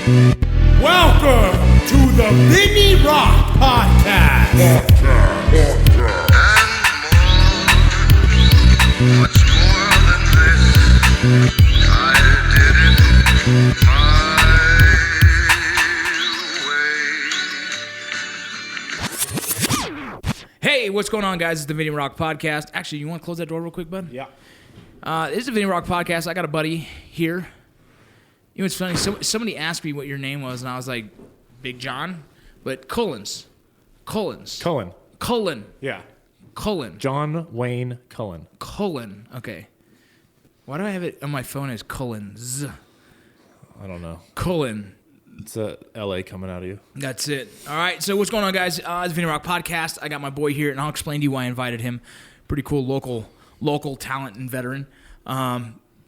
Welcome to the Vinny Rock Podcast. Much more than this, I did it my way. Hey, what's going on, guys? It's the Vinny Rock Podcast. Actually, you want to close that door real quick, bud? Yeah. This is the Vinny Rock Podcast. I got a buddy here. You know, it's funny. Somebody asked me what your name was, and I was like, Big John, but Cullen. Yeah. Cullen. John Wayne Cullen. Cullen. Okay. Why do I have it on my phone as Cullens? I don't know. Cullen. It's a LA coming out of you. That's it. All right. So what's going on, guys? It's the Vinny Rock Podcast. I got my boy here, and I'll explain to you why I invited him. Pretty cool local talent and veteran.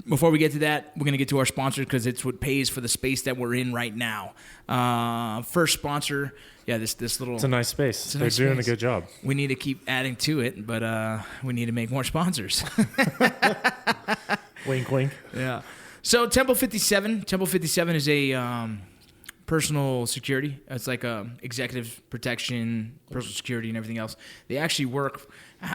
Before we get to that, we're going to get to our sponsor because it's what pays for the space that we're in right now. First sponsor, this little... It's a nice space. They're doing a good job. We need to keep adding to it, but we need to make more sponsors. Wink, wink. Yeah. So Temple 57. Temple 57 is a personal security. It's like executive protection, personal security, and everything else. They actually work...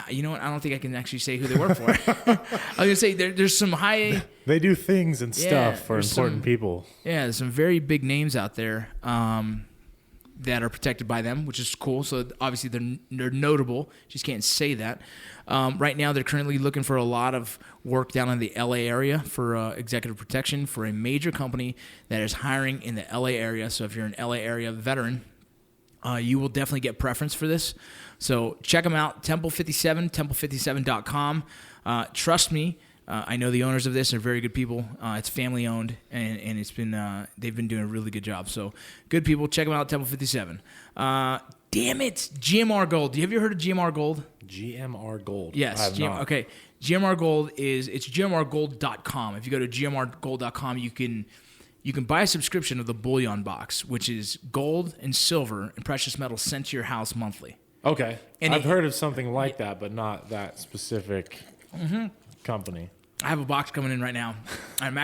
You know what? I don't think I can actually say who they work for. I was going to say there's some high... They do things and stuff for important people. Yeah, there's some very big names out there that are protected by them, which is cool. So obviously they're notable. Just can't say that. Right now they're currently looking for a lot of work down in the LA area for executive protection for a major company that is hiring in the LA area. So if you're an LA area veteran, you will definitely get preference for this. So check them out, Temple 57, temple57.com. Trust me, I know the owners of this are very good people. It's family owned, and it's been they've been doing a really good job. So good people, check them out, Temple 57. Damn it, GMR Gold. Have you ever heard of GMR Gold? GMR Gold. Yes. I have not. Okay, GMR Gold it's gmrgold.com. If you go to gmrgold.com, you can buy a subscription of the bullion box, which is gold and silver and precious metals sent to your house monthly. Okay. And I've heard of something like that, but not that specific company. I have a box coming in right now. I'm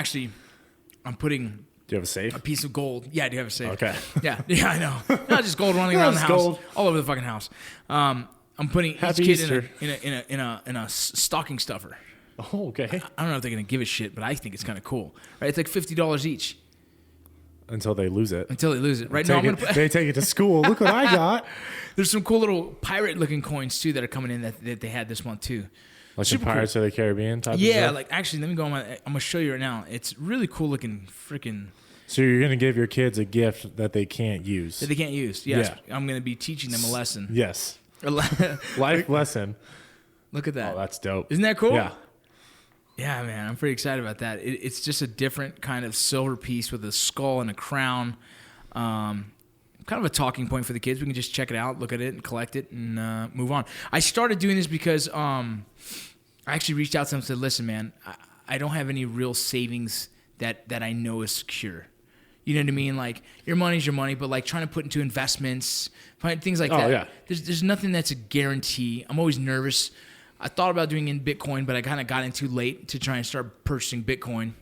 putting Do you have a safe? a piece of gold. Yeah, I do have a safe. Okay. Yeah, I know. Not just gold running around the house, gold. all over the fucking house. I'm putting Happy each kid Easter. in a stocking stuffer. Oh, okay. I don't know if they're gonna give a shit, but I think it's kind of cool. Right? It's like $50 each Until they lose it. until they lose it. Right now, They take it to school. Look what I got. There's some cool little pirate-looking coins too that are coming in that they had this month too. Like Super the Pirates of the Caribbean type of Yeah, stuff? like actually, let me go on I'm gonna show you right now. It's really cool looking freaking So you're going to give your kids a gift that they can't use. that they can't use. Yes, Yeah. I'm gonna be teaching them a lesson. Yes. Look Life lesson. at that. Oh, that's dope. Isn't that cool? Yeah. Yeah, man, I'm pretty excited about that. It's just a different kind of silver piece with a skull and a crown. Kind of a talking point for the kids. We can just check it out, look at it, and collect it, and move on. I started doing this because I actually reached out to them and said, listen, man, I don't have any real savings that I know is secure. You know what I mean? Like, your money's your money, but like trying to put into investments, things like that. Yeah. There's nothing that's a guarantee. I'm always nervous. I thought about doing in Bitcoin, but I kind of got in too late to try and start purchasing Bitcoin.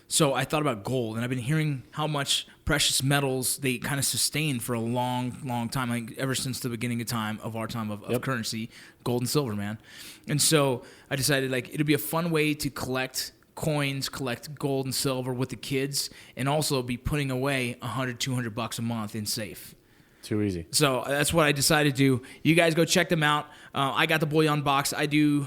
So I thought about gold, and I've been hearing how much precious metals they kind of sustain for a long, long time, like ever since the beginning of time of our time of currency, gold and silver, man. And so I decided like it'd be a fun way to collect coins, collect gold and silver with the kids, and also be putting away $100, $200 a month in safe. Too easy. So that's what I decided to do. You guys go check them out. I got the bullion box. I do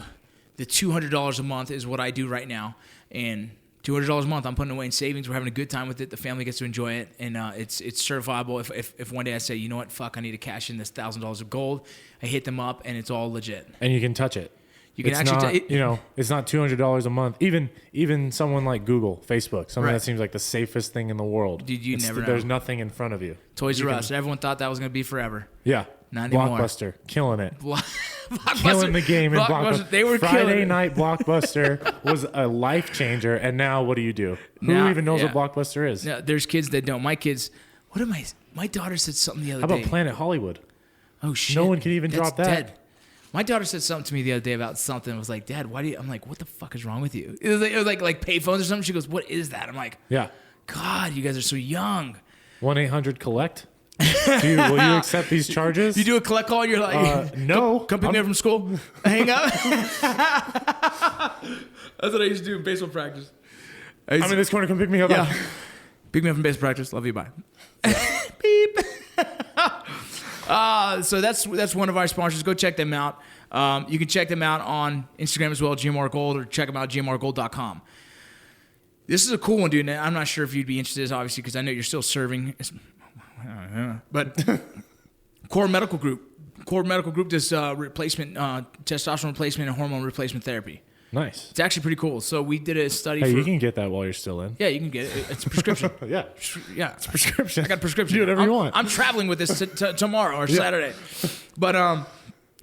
the $200 a month is what I do right now, and $200 a month I'm putting away in savings. We're having a good time with it. The family gets to enjoy it, and it's certifiable. If one day I say, you know what, fuck, I need to cash in this $1,000 of gold, I hit them up, and it's all legit. And you can touch it. You can it's actually, not, it's not $200 a month. Even someone like Google, Facebook, something that seems like the safest thing in the world. Dude, you never know. There's nothing in front of you. Toys R Us. Everyone thought that was going to be forever. Yeah. Not anymore. Blockbuster, killing it. Blockbuster. Killing the game in Blockbuster. They were Friday killing it. night Blockbuster was a life changer, and now what do? Who even knows what Blockbuster is? No, there's kids that don't. My kids, my daughter said something the other How day. about Planet Hollywood? Oh, shit. No one can even That's drop that. Dead. My daughter said something to me the other day about something. I was like, Dad, why do you... I'm like, what the fuck is wrong with you? It was like payphones or something. She goes, what is that? I'm like, Yeah. God, you guys are so young. 1-800-COLLECT. Will you accept these charges? You do a collect call and you're like, no. come pick me up from school. Hang up. That's what I used to do in baseball practice. I'm in this corner. Come pick me up. Yeah. Pick me up from baseball practice. Love you. Bye. Beep. So that's one of our sponsors. Go check them out. You can check them out on Instagram as well, GMR Gold, or check them out, gmrgold.com. This is a cool one, dude. I'm not sure if you'd be interested, obviously, because I know you're still serving. But Core Medical Group. Core Medical Group does testosterone replacement and hormone replacement therapy. Nice. It's actually pretty cool. So we did a study Hey, you can get that while you're still in. Yeah, you can get it. It's a prescription. Yeah. Yeah. It's a prescription. I got a prescription. Do whatever you want. I'm traveling with this tomorrow or Saturday. But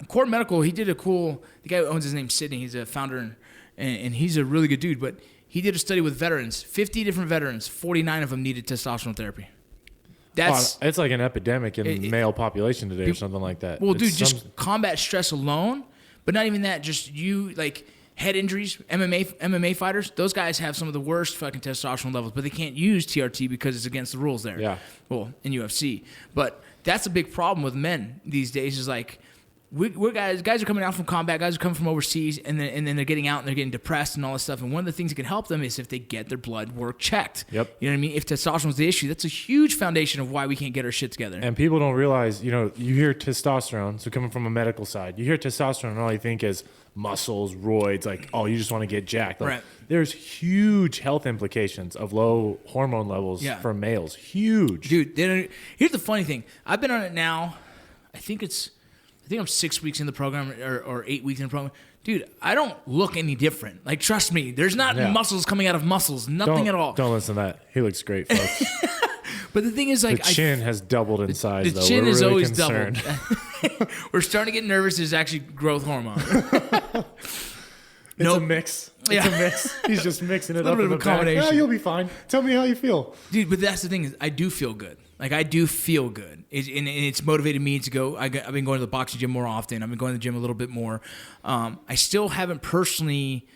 Core Medical, he did the guy who owns his name, Sydney. He's a founder, and he's a really good dude. But he did a study with veterans, 50 different veterans. 49 of them needed testosterone therapy. It's like an epidemic in the male population today or something like that. Well, dude, just combat stress alone, but not even that. Just like head injuries, MMA fighters, those guys have some of the worst fucking testosterone levels, but they can't use TRT because it's against the rules there. Yeah. Well, in UFC. But that's a big problem with men these days is like, we're guys are coming out from combat, guys are coming from overseas, and then they're getting out and they're getting depressed and all this stuff. And one of the things that can help them is if they get their blood work checked. Yep. You know what I mean? If testosterone's the issue, that's a huge foundation of why we can't get our shit together. And people don't realize, you hear testosterone, so coming from a medical side, you hear testosterone and all you think is muscles, roids, like, oh, you just want to get jacked. Like, right. There's huge health implications of low hormone levels for males. Huge. Dude, here's the funny thing. I've been on it now, I think I'm 6 weeks in the program or 8 weeks in the program. Dude, I don't look any different. Like, trust me, there's not muscles coming out of muscles. Nothing at all. Don't listen to that. He looks great, folks. But the thing is, like, the chin has doubled in size, the though. chin We're is really always concerned. doubled. We're starting to get nervous. There's actually growth hormone. It's a mix. It's a mix. He's just mixing it up. Bit of a combination. Oh, you'll be fine. Tell me how you feel. Dude, but that's the thing is I do feel good. Like, I do feel good. And it's motivated me to go. I've been going to the boxing gym more often. I've been going to the gym a little bit more. I still haven't personally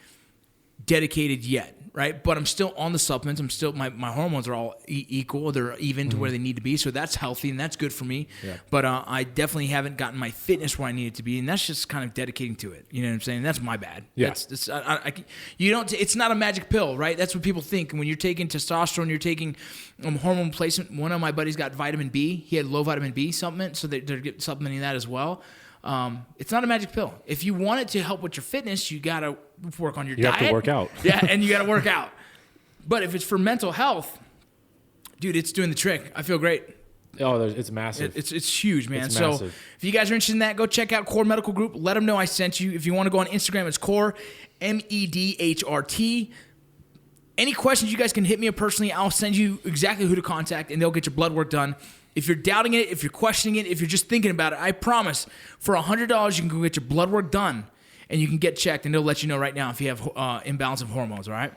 dedicated yet, right? But I'm still on the supplements. I'm still, my hormones are all equal. They're even to where they need to be. So that's healthy and that's good for me. Yeah. But I definitely haven't gotten my fitness where I need it to be. And that's just kind of dedicating to it. You know what I'm saying? That's my bad. Yeah. It's not a magic pill, right? That's what people think. And when you're taking testosterone, you're taking hormone replacement. One of my buddies got vitamin B. He had low vitamin B supplement. So they're supplementing that as well. It's not a magic pill. If you want it to help with your fitness, you got to work on your diet. You have to work out. Yeah, and you got to work out. But if it's for mental health, dude, it's doing the trick. I feel great. Oh, it's massive. It's huge, man. It's so massive. if you guys are interested in that, go check out Core Medical Group. Let them know I sent you. If you want to go on Instagram, it's Core, MEDHRT. Any questions, you guys can hit me up personally. I'll send you exactly who to contact, and they'll get your blood work done. If you're doubting it, if you're questioning it, if you're just thinking about it, I promise, for $100, you can go get your blood work done, and you can get checked, and they'll let you know right now if you have imbalance of hormones, all right?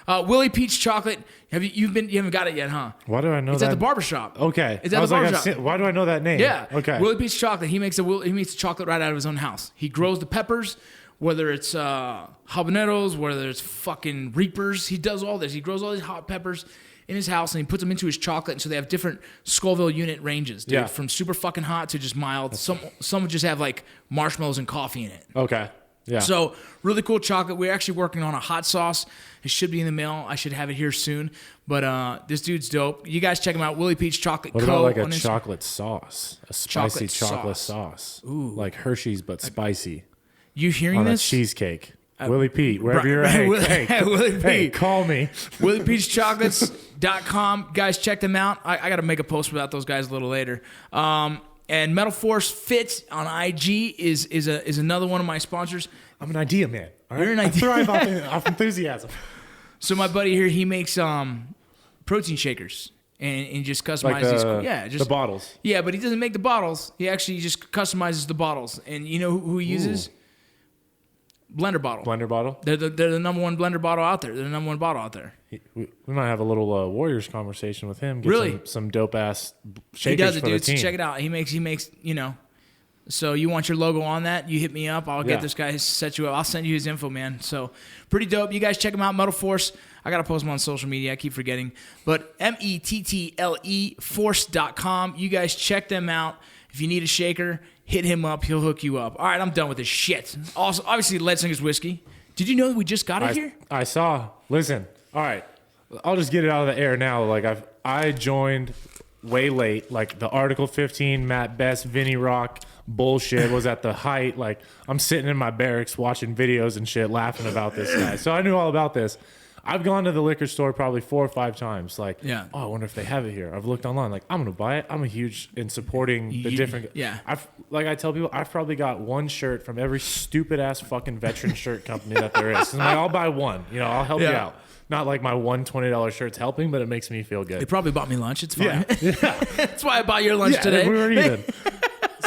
Willie Peach Chocolate, you haven't got it yet, huh? Why do I know it's that? It's at the barbershop. Okay. It's at the barbershop. Why do I know that name? Yeah. Okay. Willie Peach Chocolate, he makes the chocolate right out of his own house. He grows the peppers, whether it's habaneros, whether it's fucking reapers. He does all this. He grows all these hot peppers in his house, and he puts them into his chocolate, and so they have different Scoville unit ranges, dude, from super fucking hot to just mild. Some would just have like marshmallows and coffee in it. Okay. Yeah. So really cool chocolate. We're actually working on a hot sauce. It should be in the mail. I should have it here soon. But this dude's dope. You guys check him out. Willie Peach Chocolate What Co. about like a chocolate sauce? A spicy chocolate sauce. Ooh. Like Hershey's, but spicy. You hearing on this? A cheesecake. Willie Pete, wherever you're at. Hey, call me. WilliePeachChocolates.com. Guys, check them out. I got to make a post about those guys a little later. And Metal Force Fit on IG is another one of my sponsors. I'm an idea man. All right? You're an idea. I thrive off enthusiasm. So my buddy here, he makes protein shakers and just customizes the bottles. Yeah, but he doesn't make the bottles. He actually just customizes the bottles. And you know who he uses? Blender bottle. Blender bottle? They're the number one blender bottle out there. They're the number one bottle out there. We might have a little Warriors conversation with him. Get really? Some dope ass shakers. He does it, for dude. the team. So check it out. He makes, you know. So you want your logo on that? You hit me up. I'll get this guy set you up. I'll send you his info, man. So pretty dope. You guys check him out. Metal Force. I got to post them on social media. I keep forgetting. But METTLE Force.com. You guys check them out. If you need a shaker, hit him up. He'll hook you up. All right, I'm done with this shit. Also, obviously, Leadslingers Whiskey. Did you know that we just got it here? I saw. Listen, all right. I'll just get it out of the air now. Like I joined way late. Like the Article 15, Matt Best, Vinny Rock bullshit was at the height. Like I'm sitting in my barracks watching videos and shit, laughing about this guy. So I knew all about this. I've gone to the liquor store probably 4 or 5 times. Like, yeah. Oh, I wonder if they have it here. I've looked online. Like, I'm gonna buy it. I'm a huge in supporting the different. Yeah. Like I tell people, I've probably got one shirt from every stupid ass fucking veteran shirt company that there is. And like, I'll buy one. You know, I'll help you out. Not like my one $20 shirt's helping, but it makes me feel good. They probably bought me lunch. It's fine. Yeah. That's why I bought your lunch today. We were even.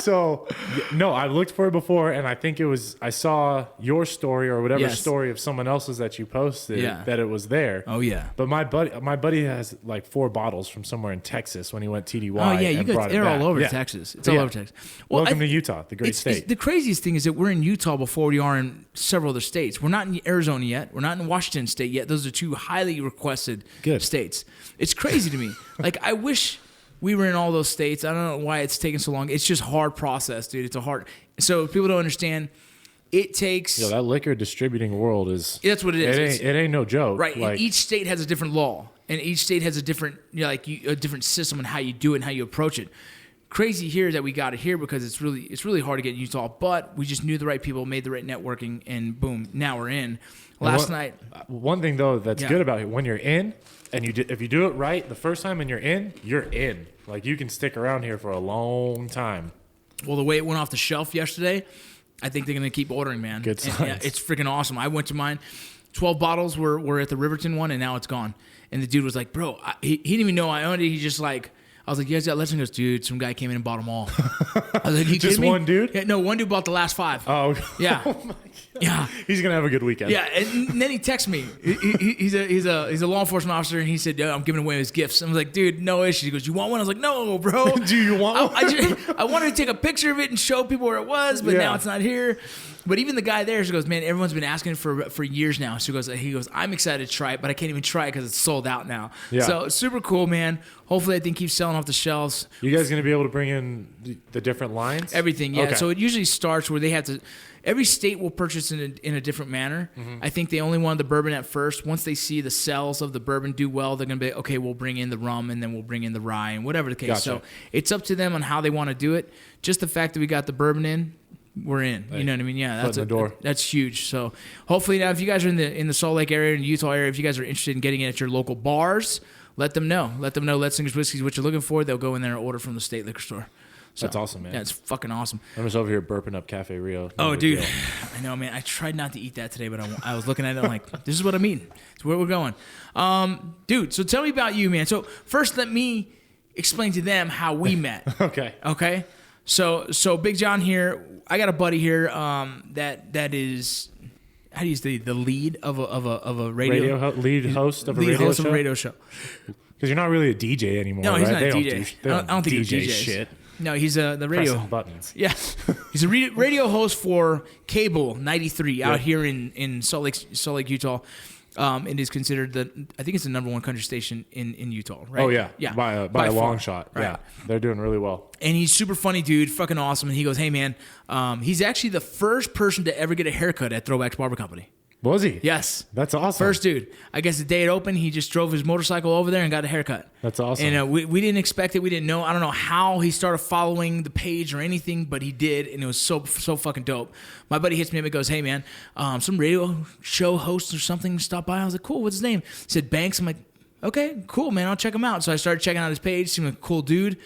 So, no, I looked for it before, and I think I saw your story or whatever story of someone else's that you posted that it was there. Oh, yeah. But my buddy has like 4 bottles from somewhere in Texas when he went TDY. Oh, yeah, you guys, they're all over Yeah. Texas. It's all over Texas. Well, Welcome to Utah, the great state. The craziest thing is that we're in Utah before we are in several other states. We're not in Arizona yet. We're not in Washington State yet. Those are 2 highly requested states. It's crazy to me. Like, I wish we were in all those states. I don't know why it's taking so long. It's just hard process, dude. It's a hard. So people don't understand. It takes. That liquor distributing world is. That's what it is. It ain't no joke. Right. Like, And each state has a different law, and each state has a different, a different system on how you do it and how you approach it. Crazy here that we got it here because it's really hard to get in Utah, but we just knew the right people, made the right networking, and boom, now we're in. Last night. One thing though that's good about it, when you're in, and if you do it right the first time and you're in. Like you can stick around here for a long time. Well, the way it went off the shelf yesterday, I think they're gonna keep ordering, man. Good signs. Yeah, it's freaking awesome. I went to mine. 12 bottles were at the Riverton one, and now it's gone. And the dude was like, bro, he didn't even know I owned it. He just like, I was like, you guys got Leadslingers? He goes, dude, some guy came in and bought them all. I was like, you just kidding me? one dude? Yeah, no, one dude bought the last 5. Oh, yeah. Oh my God. Yeah. He's gonna have a good weekend. Yeah, and then he texted me. He's a law enforcement officer, and he said, I'm giving away his gifts. I was like, dude, no issue. He goes, you want one? I was like, no, bro. Do you want one? I wanted to take a picture of it and show people where it was, but now it's not here. But even the guy there, he goes, man, everyone's been asking for years now. So he goes, I'm excited to try it, but I can't even try it because it's sold out now. Yeah. So super cool, man. Hopefully that thing keeps selling off the shelves. You guys going to be able to bring in the different lines? Everything, yeah. Okay. So it usually starts where they have to. Every state will purchase in a different manner. Mm-hmm. I think they only wanted the bourbon at first. Once they see the sales of the bourbon do well, they're going to be, okay, we'll bring in the rum and then we'll bring in the rye and whatever the case. Gotcha. So it's up to them on how they want to do it. Just the fact that we got the bourbon in, we're in. You know what I mean? Yeah, that's huge. So hopefully now, if you guys are in the Salt Lake area, in the Utah area, if you guys are interested in getting it at your local bars, let them know. Let them know Leadslingers Whiskey is what you're looking for. They'll go in there and order from the state liquor store. So, that's awesome, man. Yeah, it's fucking awesome. I'm just over here burping up Cafe Rio. Oh, dude. I know, man. I tried not to eat that today, but I was looking at it. I'm like, this is what I'm eating. It's where we're going. Dude, so tell me about you, man. So first, let me explain to them how we met. Okay? So Big John here, I got a buddy here that is, how do you say, the lead of a radio lead host of a radio show? Because you're not really a DJ anymore, no, he's right? not a DJ. I don't think he's DJ shit. No, he's the radio buttons. Yeah, he's a radio host for Cable 93 out here in Salt Lake, Utah. It is considered I think it's the #1 country station in Utah, right? Oh yeah, by a long shot. Right. Yeah, they're doing really well. And he's super funny, dude, fucking awesome. And he goes, hey man, he's actually the first person to ever get a haircut at Throwbacks Barber Company. Was he? Yes. That's awesome. First dude. I guess the day it opened, he just drove his motorcycle over there and got a haircut. That's awesome. And we didn't expect it. We didn't know. I don't know how he started following the page or anything, but he did, and it was so fucking dope. My buddy hits me up and goes, hey, man, some radio show host or something stopped by. I was like, cool, what's his name? He said, Banks. I'm like, okay, cool, man, I'll check him out. So I started checking out his page. Seemed like a cool dude.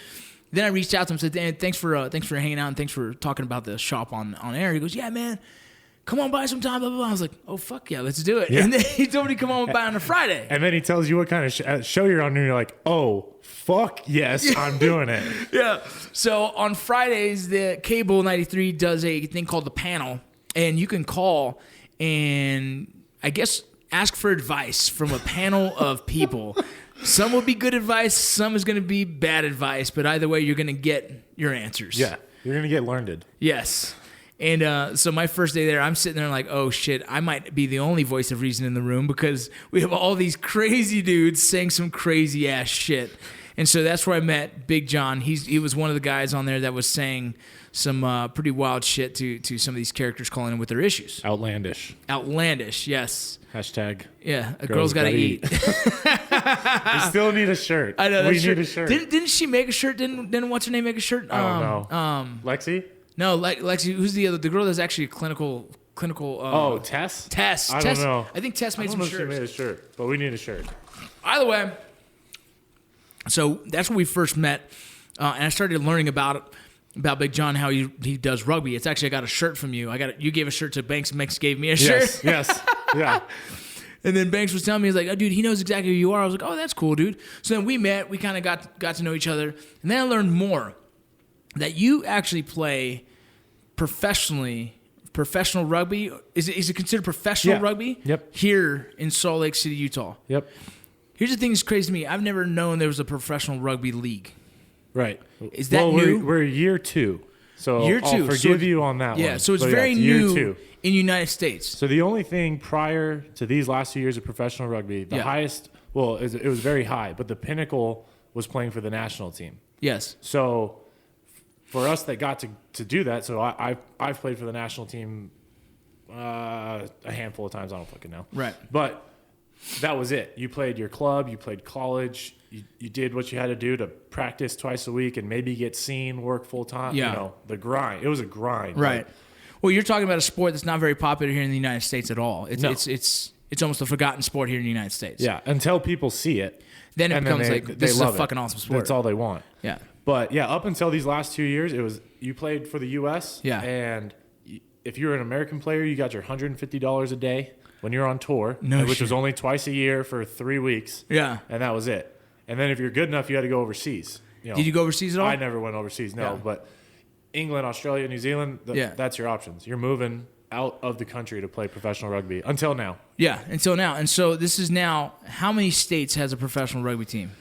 Then I reached out to him and said, Dan, thanks for hanging out and thanks for talking about the shop on air. He goes, yeah, man. Come on by sometime, blah, blah, blah. I was like, oh, fuck yeah, let's do it. Yeah. And then he told me to come on by on a Friday. And then he tells you what kind of show you're on, and you're like, oh, fuck yes, I'm doing it. Yeah. So on Fridays, the Cable 93 does a thing called The Panel, and you can call and, I guess, ask for advice from a panel of people. Some will be good advice, some is going to be bad advice, but either way, you're going to get your answers. Yeah, you're going to get learned. Yes. And so my first day there, I'm sitting there like, oh shit, I might be the only voice of reason in the room because we have all these crazy dudes saying some crazy ass shit. And so that's where I met Big John. He was one of the guys on there that was saying some pretty wild shit to some of these characters calling in with their issues. Outlandish. Outlandish, yes. Hashtag. Yeah, a girl's gotta eat. We still need a shirt. I know. We need a shirt. Didn't she make a shirt? Didn't what's her name make a shirt? I don't know. Lexi? No, Lexi. Who's the girl that's actually a clinical? Tess. Tess. I don't know. I think Tess made some shirts. She made a shirt, but we need a shirt. Either way, so that's when we first met, and I started learning about Big John, how he does rugby. It's actually I got a shirt from you. You gave a shirt to Banks. And Banks gave me a shirt. Yes. Yeah. And then Banks was telling me, he's like, oh, dude, he knows exactly who you are. I was like, oh, that's cool, dude. So then we met. We kind of got to know each other. And then I learned more that you actually play professional rugby. Is it considered professional rugby? Yep. Here in Salt Lake City, Utah. Yep. Here's the thing that's crazy to me. I've never known there was a professional rugby league. Right. Is that new? We're year 2. So year 2. I'll forgive you on that one. Yeah, so it's But very it's year new 2. in the United States. So the only thing prior to these last 2 years of professional rugby, the highest, it was very high, but the pinnacle was playing for the national team. Yes. So for us that got to do that, so I've played for the national team a handful of times. I don't fucking know. Right. But that was it. You played your club, you played college, you did what you had to do to practice twice a week and maybe get seen, work full time. Yeah. You know, the grind. It was a grind. Right. Well, you're talking about a sport that's not very popular here in the United States at all. It's No. it's almost a forgotten sport here in the United States. Yeah, until people see it. Then it and becomes they this is a love it. fucking awesome sport. That's all they want. Yeah. But yeah, up until these last 2 years, it was you played for the U.S. Yeah. And if you were an American player, you got your $150 a day when you're on tour, which shit. was only twice a year for 3 weeks. Yeah. And that was it. And then if you're good enough, you had to go overseas. You know, Did you go overseas at all? I never went overseas, no. Yeah. But England, Australia, New Zealand, that's your options. You're moving out of the country to play professional rugby until now. Yeah, until now. And so this is now, how many states has a professional rugby team?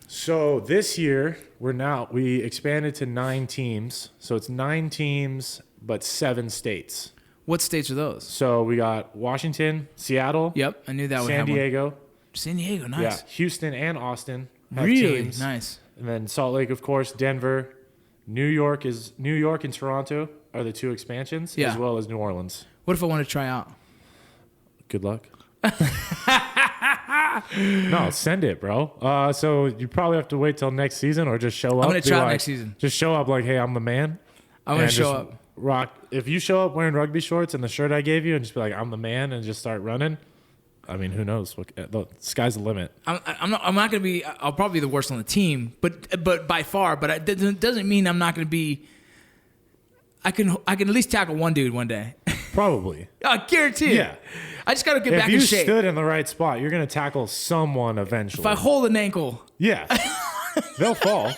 So this year, we expanded to 9 teams. So it's 9 teams, but 7 states. What states are those? So we got Washington, Seattle. Yep, I knew that would San have one. Diego. San Diego, nice. Yeah, Houston and Austin have Really teams. nice. And then Salt Lake, of course, Denver, New York and Toronto are the 2 expansions, Yeah. as well as New Orleans. What if I want to try out? Good luck. No, send it, bro. So you probably have to wait till next season, or just show up. I'm gonna Be try out like- next season. Just show up like, hey, I'm the man. I'm gonna and show just up. Rock. If you show up wearing rugby shorts and the shirt I gave you, and just be like, I'm the man, and just start running. I mean, who knows? The sky's the limit. I'm not going to be. I'll probably be the worst on the team, but by far. But it doesn't mean I'm not going to be. I can at least tackle one dude one day. Probably. I guarantee it. Yeah. I just got to get If back you in shape. stood in the right spot, you're gonna tackle someone eventually. If I hold an ankle, Yeah, they'll fall.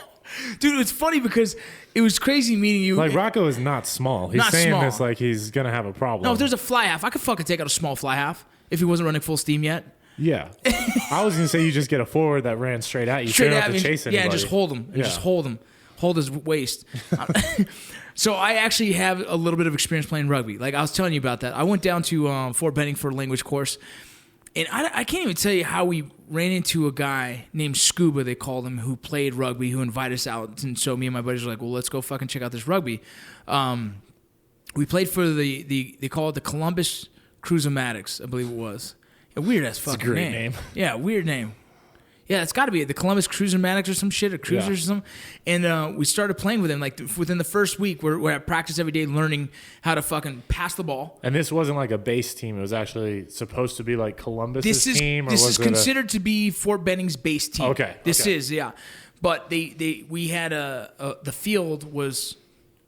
dude, it's funny because it was crazy meeting you. Like Rocco is not small. He's Not saying small. this like he's gonna have a problem. No, if there's a fly half, I could fucking take out a small fly half if he wasn't running full steam yet. Yeah, I was gonna say you just get a forward that ran straight at you. Straight so you don't at have me. to chase anybody. Yeah, and just hold him. And Yeah. just hold him. Hold his waist. So I actually have a little bit of experience playing rugby. Like I was telling you about that. I went down to Fort Benning for a language course. And I can't even tell you how we ran into a guy named Scuba, they called him, who played rugby, who invited us out. And so me and my buddies were like, well, let's go fucking check out this rugby. We played for they call it the Columbus Cruisematics, I believe it was. A weird-ass fucking great name. Yeah, weird name. Yeah, it's got to be it. The Columbus Cruisematics or some shit, or Cruisers or something. And we started playing with him. Like within the first week, we're at practice every day learning how to fucking pass the ball. And this wasn't like a base team. It was actually supposed to be like Columbus's team. Or This was is considered to be Fort Benning's base team. Okay, This okay. is, yeah. But we had the field was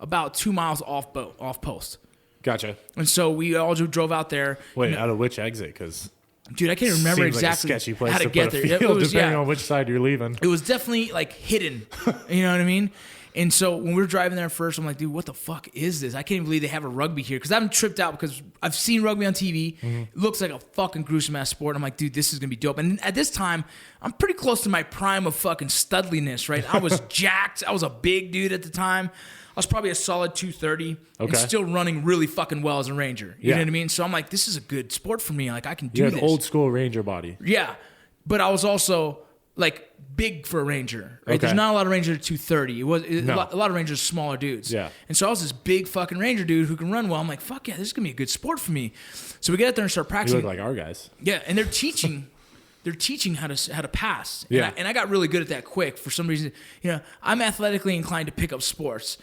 about 2 miles off post. Gotcha. And so we all drove out there. Wait, out of which exit? Because Dude, I can't remember seems exactly like a sketchy place how to to get put there. a field, It was, depending on which side you're leaving. It was definitely like hidden. You know what I mean? And so when we were driving there first, I'm like, dude, what the fuck is this? I can't even believe they have a rugby here. Because I'm tripped out because I've seen rugby on TV. It looks like a fucking gruesome ass sport. I'm like, dude, this is going to be dope. And at this time, I'm pretty close to my prime of fucking studliness, right? I was jacked. I was a big dude at the time. I was probably a solid 230 and still running really fucking well as a Ranger. You know what I mean? So I'm like, this is a good sport for me. Like, I can do you this. had old school Ranger body. Yeah. But I was also like big for a Ranger, right? There's not a lot of Rangers at 230. A lot of Rangers are smaller dudes. Yeah. And so I was this big fucking Ranger dude who can run well. I'm like, fuck yeah, this is going to be a good sport for me. So we get out there and start You practicing. look like our guys. Yeah, and they're teaching how to pass. Yeah. And I got really good at that quick. For some reason, I'm athletically inclined to pick up sports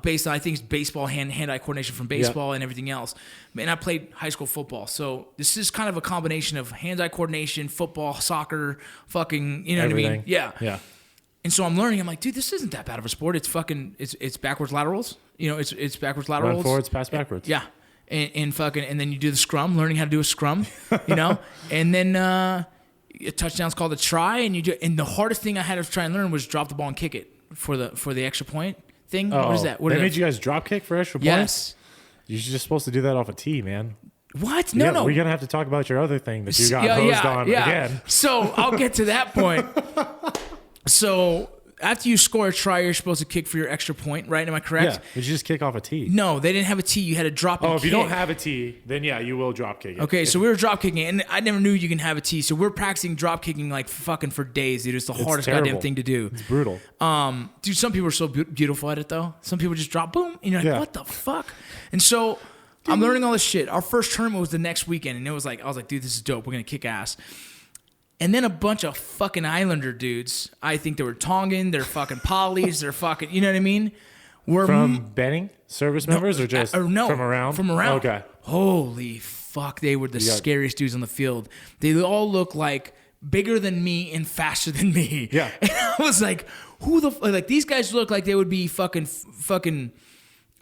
based on, I think, it's baseball, hand-eye coordination from baseball and everything else. And I played high school football. So this is kind of a combination of hand-eye coordination, football, soccer, fucking, you know Everything. what I mean? Yeah. Yeah. And so I'm learning. I'm like, dude, this isn't that bad of a sport. It's fucking, it's backwards laterals. It's backwards laterals. Run forwards, pass backwards. Yeah. And then you do the scrum, learning how to do a scrum, and then a touchdown's called a try, and the hardest thing I had to try and learn was drop the ball and kick it for the extra point thing. Oh, what is that? What they is made that? you guys drop kick for extra points? Yes. You're just supposed to do that off a tee, man. What? No. We're going to have to talk about your other thing that you got hosed on again. So I'll get to that point. So after you score a try, you're supposed to kick for your extra point, right? Am I correct? Yeah. Did you just kick off a tee? No, they didn't have a tee. You had to drop and Oh, if kick. you don't have a tee, then yeah, you will drop kick it. Okay, so we were drop kicking, and I never knew you can have a tee. So we're practicing drop kicking like fucking for days, dude. It's the hardest terrible. goddamn thing to do. It's brutal. Dude, some people are so beautiful at it though. Some people just drop, boom, and you're like, what the fuck? And so I'm learning all this shit. Our first tournament was the next weekend, and I was like, dude, this is dope. We're gonna kick ass. And then a bunch of fucking Islander dudes, I think they were Tongan, they're fucking Pollies, they're fucking, you know what I mean? From Benning service members or just from around? From around. Okay. Holy fuck, they were the scariest dudes on the field. They all look like bigger than me and faster than me. Yeah. And I was like, these guys look like they would be fucking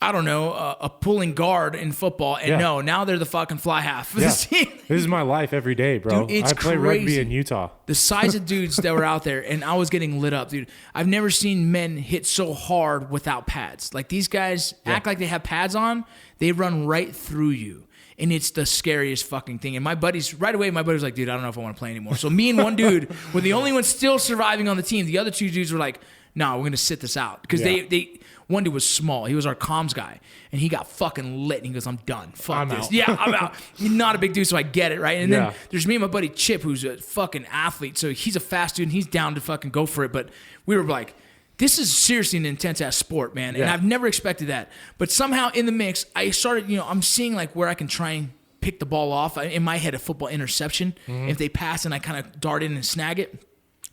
I don't know, a pulling guard in football. And no, now they're the fucking fly half of this team. This is my life every day, bro. Dude, it's I play rugby crazy. in Utah. The size of dudes that were out there, and I was getting lit up, dude. I've never seen men hit so hard without pads. Like, these guys act like they have pads on. They run right through you. And it's the scariest fucking thing. And right away, my buddy was like, dude, I don't know if I want to play anymore. So me and one dude were the only ones still surviving on the team. The other two dudes were like, nah, we're going to sit this out. Because one dude was small. He was our comms guy. And he got fucking lit. And he goes, I'm done. Fuck I'm this. out. Yeah, I'm out. He's not a big dude, so I get it, right? And then there's me and my buddy Chip, who's a fucking athlete. So he's a fast dude, and he's down to fucking go for it. But we were like, this is seriously an intense-ass sport, man. And I've never expected that. But somehow in the mix, I started, I'm seeing like where I can try and pick the ball off. In my head, a football interception. If they pass and I kind of dart in and snag it.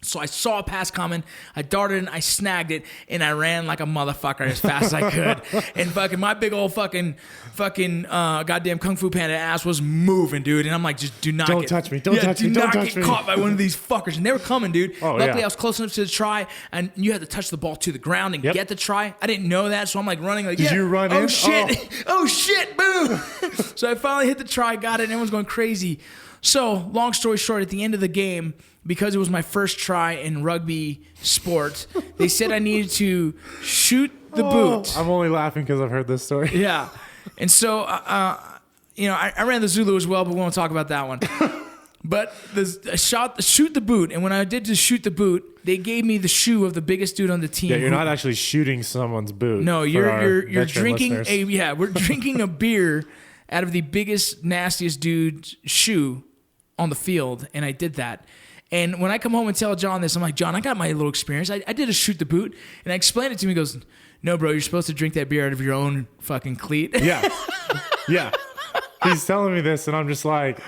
So I saw a pass coming, I darted in, I snagged it, and I ran like a motherfucker as fast as I could. And fucking my big old fucking goddamn Kung Fu Panda ass was moving, dude. And I'm like, just don't touch me. Don't touch me. Don't touch me. Get caught by one of these fuckers. And they were coming, dude. Oh, Luckily, I was close enough to the try, and you had to touch the ball to the ground and get the try. I didn't know that, so I'm like running like, Did you run in? Oh, shit. Oh, shit. Boom. So I finally hit the try, got it, and everyone's going crazy. So, long story short, at the end of the game, because it was my first try in rugby sport, they said I needed to shoot the boot. I'm only laughing because I've heard this story. Yeah. And so, I ran the Zulu as well, but we won't talk about that one. But shoot the boot. And when I did just shoot the boot, they gave me the shoe of the biggest dude on the team. Yeah, you're not actually shooting someone's boot. No, you're drinking listeners. We're drinking a beer out of the biggest, nastiest dude's shoe on the field, and I did that. And when I come home and tell John this, I'm like, John, I got my little experience. I did a shoot the boot, and I explained it to him. He goes, no, bro, you're supposed to drink that beer out of your own fucking cleat. Yeah. Yeah. He's telling me this, and I'm just like,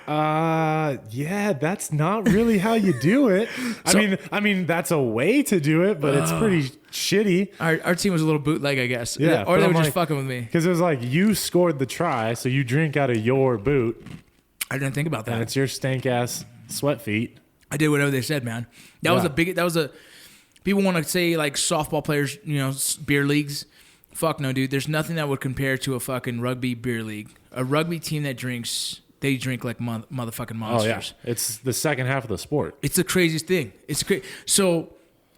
yeah, that's not really how you do it. I mean, that's a way to do it, but it's pretty shitty. Our team was a little bootleg, I guess. Yeah. Or they were just fucking with me. Because it was like, you scored the try, so you drink out of your boot. I didn't think about that. And it's your stank-ass sweat feet. I did whatever they said, man. That was a people want to say like softball players, beer leagues. Fuck no, dude. There's nothing that would compare to a fucking rugby beer league. A rugby team that they drink like motherfucking monsters. Oh, yeah. It's the second half of the sport. It's the craziest thing. So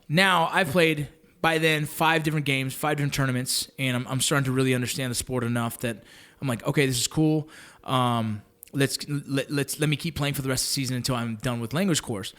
now I've played by then 5 different games, 5 different tournaments, and I'm starting to really understand the sport enough that I'm like, okay, this is cool. Let me keep playing for the rest of the season until I'm done with language course.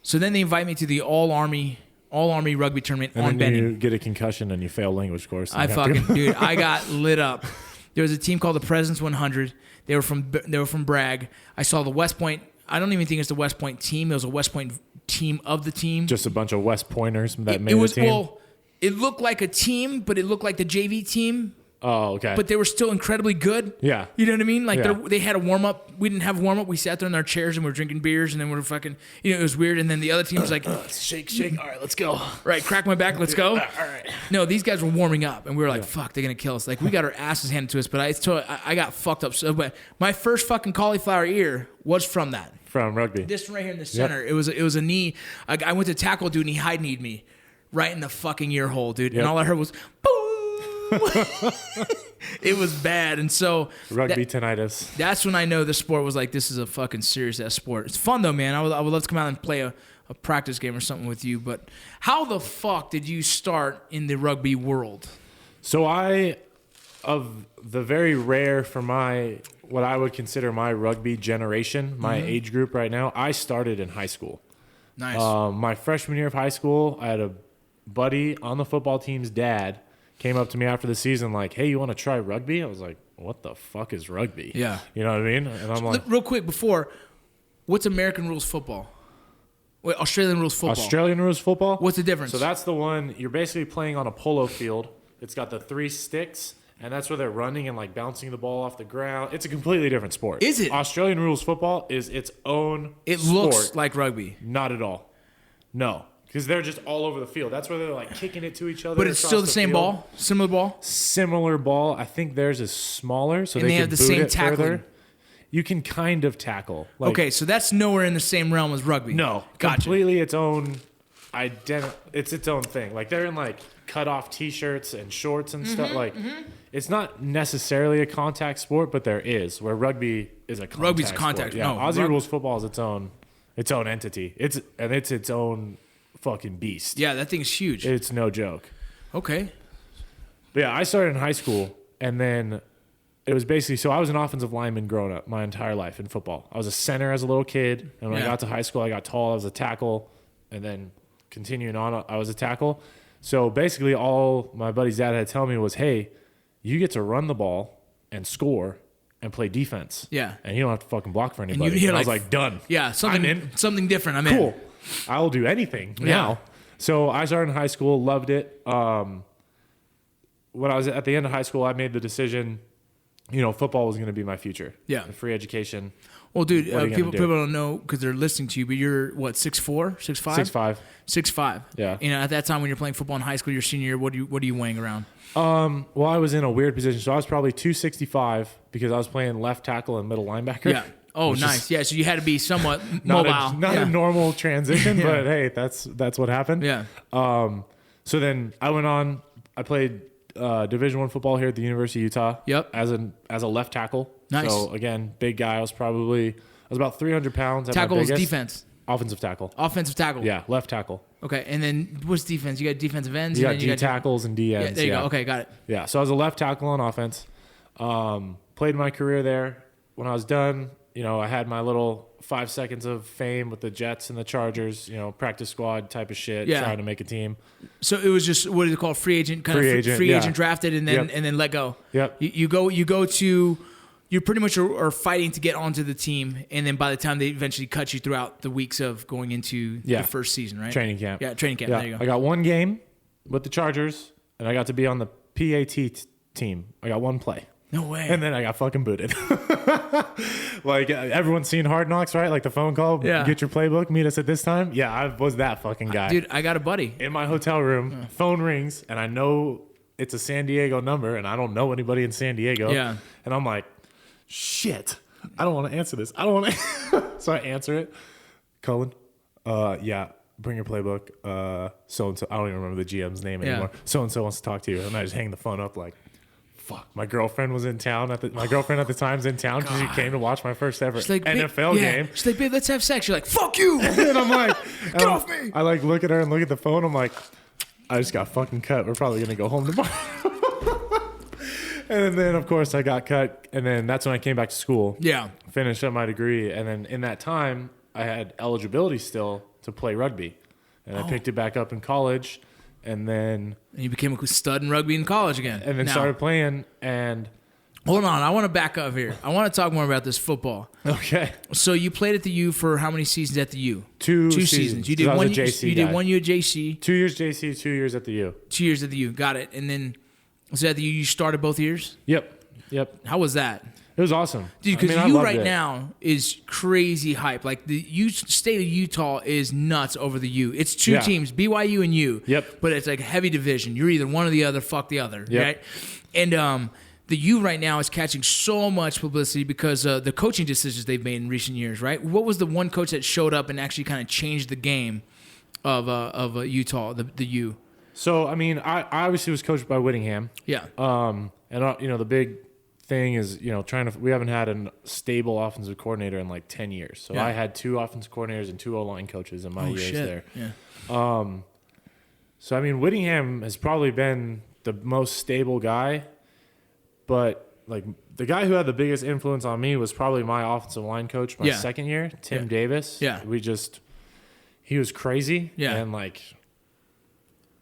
So then they invite me to the all army rugby tournament And on then Benning. you get a concussion and you fail language course. I dude, I got lit up. There was a team called the Presidents 100. They were from Bragg. I saw the West Point. I don't even think it's the West Point team. It was a West Point team of the team. Just a bunch of West Pointers that made the team. Well, it looked like a team, but it looked like the JV team. Oh, okay. But they were still incredibly good. Yeah. You know what I mean? Like Yeah. they had a warm up. We didn't have a warm up. We sat there in our chairs and we were drinking beers and then we were fucking. It was weird. And then the other team was like, shake. All right, let's go. right, crack my back, let's go. All right. No, these guys were warming up, and we were like, "Fuck, they're gonna kill us!" Like we got our asses handed to us. But I got fucked up. So, but my first fucking cauliflower ear was from that. From rugby. This one right here in the center. It was a knee. I went to tackle a dude, and he high kneed me right in the fucking ear hole, dude. And all I heard was boom. It was bad, and so Rugby tinnitus. that's when I know the sport was like, this is a fucking serious ass sport. It's fun though, man. I would love to come out and play a practice game or something with you. But how the fuck did you start in the rugby world? So of the very rare for what I would consider my rugby generation, my age group right now, I started in high school. Nice. My freshman year of high school, I had a buddy on the football team's dad came up to me after the season like, hey, you want to try rugby? I was like, what the fuck is rugby? Yeah. You know what I mean? And I'm like, real quick before, what's American rules football? Wait, Australian rules football. Australian rules football? What's the difference? So that's the one, you're basically playing on a polo field. It's got the 3 sticks, and that's where they're running and like bouncing the ball off the ground. It's a completely different sport. Is it? Australian rules football is its own It sport. looks like rugby. Not at all. No. Because they're just all over the field. That's where they're like kicking it to each other. But it's still the same field. ball? Similar ball? Similar ball. I think theirs is smaller, so And they can have the boot same it tackling? further. You can kind of tackle. Like, Okay, so that's nowhere in the same realm as rugby. No, Gotcha. completely its own it's its own thing. Like they're in like cut off t-shirts and shorts and stuff. Like it's not necessarily a contact sport, but there is where rugby is a contact Rugby's sport. contact. Yeah, No, Aussie rules football is its own entity. It's its own fucking beast. Yeah, that thing's huge. It's no joke. Okay. But yeah, I started in high school, and then it was basically, so I was an offensive lineman growing up my entire life in football. I was a center as a little kid, and when I got to high school, I got tall. I was a tackle, and then continuing on, I was a tackle. So basically all my buddy's dad had to tell me was, hey, you get to run the ball and score and play defense. Yeah. And you don't have to fucking block for anybody. you're And I was like, like, done. Yeah, I'm in. something different. I'm Cool. in. I'll do anything now. So I started in high school, loved it. When I was at the end of high school, I made the decision, football was going to be my future. Yeah. Free education. Well, dude, What are you people gonna do? don't know because they're listening to you, but you're what, 6'4", 6'5"? 6'5". 6'5". Yeah. At that time when you're playing football in high school, your senior year, what are you weighing around? Well, I was in a weird position. So I was probably 265 because I was playing left tackle and middle linebacker. Yeah. Oh, nice. Yeah, so you had to be somewhat Not mobile. Not a normal transition, but hey, that's what happened. Yeah. So then I went on. I played Division I football here at the University of Utah. Yep. As a left tackle. Nice. So again, big guy. I was about 300 pounds. At Tackle my is biggest. defense. Offensive tackle. Offensive tackle. Yeah, left tackle. Okay, and then what's defense? You got defensive ends? You and got then D tackles and D Yeah, ends. there you go. Okay, got it. Yeah, so I was a left tackle on offense. Played my career there. When I was done, I had my little 5 seconds of fame with the Jets and the Chargers, practice squad type of shit, Yeah. trying to make a team. So it was just, what is it called? Free agent, Free agent drafted and then Yep. and then let go. Yep. You go to, you pretty much are fighting to get onto the team, and then by the time they eventually cut you throughout the weeks of going into the first season, right? Training camp. Yeah, training camp. Yeah. There you go. I got one game with the Chargers, and I got to be on the PAT team. I got one play. No way. And then I got fucking booted. Like, everyone's seen Hard Knocks, right? Like the phone call, Yeah. get your playbook, meet us at this time. Yeah, I was that fucking guy. Dude, I got a buddy. In my hotel room, phone rings, and I know it's a San Diego number, and I don't know anybody in San Diego. Yeah. And I'm like, shit, I don't want to answer this. I don't want to. So I answer it. Cullen, yeah, bring your playbook. So-and-so, I don't even remember the GM's name anymore. So-and-so wants to talk to you. And I just hang the phone up like, fuck. My girlfriend was in town. My girlfriend at the time's in town because she came to watch my first ever NFL game. She's like, babe, let's have sex. You're like, fuck you. And I'm like, Get off me. I like look at her and look at the phone. I'm like, I just got fucking cut. We're probably gonna go home tomorrow. And then of course I got cut, and then that's when I came back to school. Yeah. Finished up my degree, and then in that time I had eligibility still to play rugby, and I picked it back up in college, and then And you became a stud in rugby in college again. and then Now, started playing. And Hold on, I want to back up here. I want to talk more about this football. okay, So you played at the U for how many seasons at the U? two seasons. You did 'cause I was one. a JC You did guy. 1 year at JC, 2 years JC, 2 years at the U. 2 years at the U. Got it. And then so at the U, you started both years. Yep. How was that, It was awesome, dude? Because I U loved right it. now is crazy hype. Like the U state of Utah is nuts over the U. It's two Yeah. teams, BYU and U. Yep. But it's like a heavy division. You're either one or the other. Fuck the other. Yep. Right. And the U right now is catching so much publicity because the coaching decisions they've made in recent years. Right. What was the one coach that showed up and actually kind of changed the game of Utah, the U? So I mean, I obviously was coached by Whittingham. Yeah. And the big thing is, we haven't had a stable offensive coordinator in like 10 years. So Yeah. I had 2 offensive coordinators and 2 O-line coaches in my years there. Yeah. So I mean, Whittingham has probably been the most stable guy, but like the guy who had the biggest influence on me was probably my offensive line coach my Yeah. second year, Tim Yeah. Davis. Yeah. He was crazy. Yeah. And like,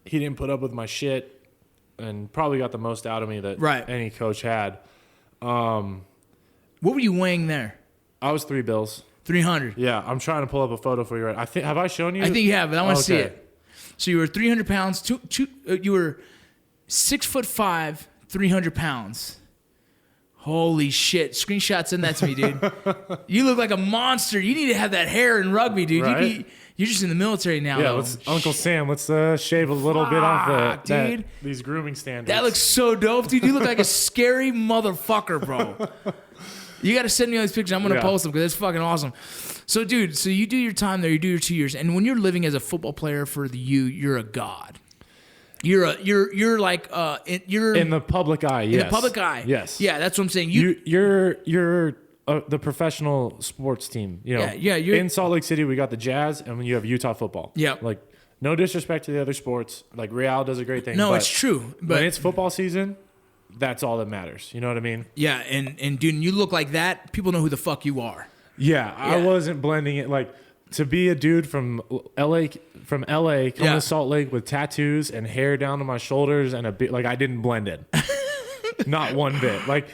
he didn't put up with my shit and probably got the most out of me that Right. any coach had. What were you weighing there? I was 3 bills. 300. Yeah, I'm trying to pull up a photo for you. Right, have I shown you? I think you have, but I want to see Okay. it. So you were 300 pounds. You were 6'5", 300 pounds. Holy shit! Screenshot, send that to me, dude. You look like a monster. You need to have that hair in rugby, dude. Right? You're just in the military now. Yeah, though. Uncle Sam, let's shave a little bit off Fuck, dude. these grooming standards. That looks so dope, dude. You look like a scary motherfucker, bro. You got to send me all these pictures. I'm gonna post them because it's fucking awesome. So, dude, so you do your time there. You do your 2 years, and when you're living as a football player for the U, you're a god. You're in the public eye. Yes. in the public eye. Yes. Yeah, that's what I'm saying. You're the professional sports team. Yeah, You're in Salt Lake City. We got the Jazz, and when you have Utah football. Yeah. Like, no disrespect to the other sports. Like Real does a great thing. No, but it's true. But when it's football season, that's all that matters. You know what I mean? yeah, and dude, you look like that. People know who the fuck you are. Yeah, I wasn't blending it. Like, to be a dude from LA, come to Salt Lake with tattoos and hair down to my shoulders and I didn't blend in. Not one bit. Like,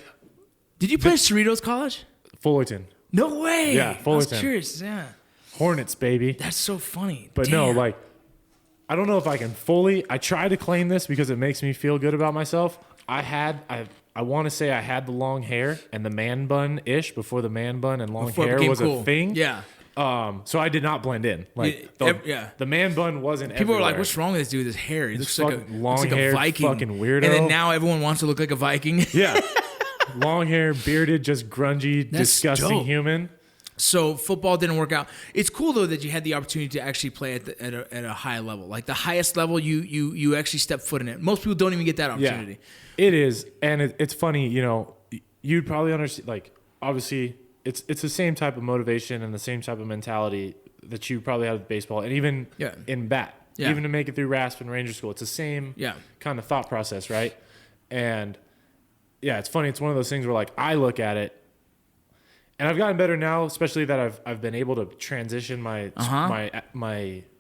Did you play Cerritos College? Fullerton. No way. Yeah, I was Fullerton. curious. Yeah, Hornets, baby. that's so funny. But no, Damn. like, I don't know if I can I try to claim this because it makes me feel good about myself. I want to say I had the long hair and the man bun-ish before the man bun and long Before it hair became was cool. a thing. Yeah. So I did not blend in. Like, Yeah. the man bun wasn't People are like, everywhere. "What's wrong with this dude with his hair? He looks like a fucking looks like a long-haired Viking, fucking weirdo." And then now everyone wants to look like a Viking. Yeah. Long hair, bearded, just grungy, That's disgusting dope. human. So football didn't work out. It's cool though that you had the opportunity to actually play at a high level, like the highest level. You actually step foot in it. Most people don't even get that opportunity. Yeah, it is, and it's funny. You'd probably understand. Like, obviously, it's the same type of motivation and the same type of mentality that you probably have with baseball, and even in bat, even to make it through RASP and Ranger School, it's the same kind of thought process, right? And yeah, it's funny. It's one of those things where like I look at it. And I've gotten better now, especially that I've been able to transition my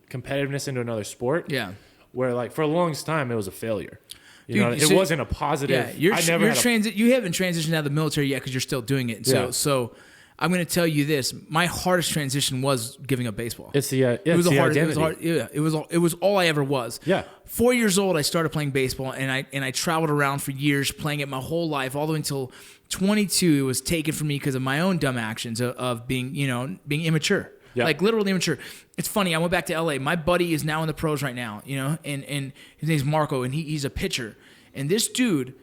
competitiveness into another sport. Yeah. Where like for the longest time it was a failure. Dude, It wasn't a positive. Yeah, I never you haven't transitioned out of the military yet because you're still doing it. So I'm going to tell you this: my hardest transition was giving up baseball. It's the it was the the hardest. identity. It was all I ever was. Yeah. 4 years old, I started playing baseball, and I traveled around for years playing it my whole life, all the way until 22. It was taken from me because of my own dumb actions of being immature. Yeah. Like literally immature. It's funny. I went back to LA. My buddy is now in the pros right now, and his name's Marco, and he's a pitcher. And this dude,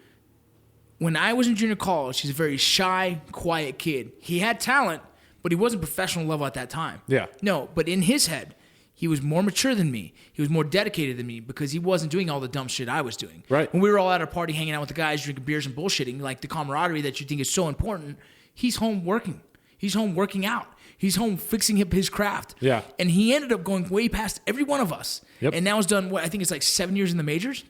when I was in junior college, he's a very shy, quiet kid. He had talent, but he wasn't professional level at that time. Yeah. No, but in his head, he was more mature than me. He was more dedicated than me because he wasn't doing all the dumb shit I was doing. Right. When we were all at a party hanging out with the guys, drinking beers and bullshitting, like the camaraderie that you think is so important, he's home working. He's home working out. He's home fixing up his craft. Yeah. And he ended up going way past every one of us. Yep. And now he's done what I think it's like 7 years in the majors.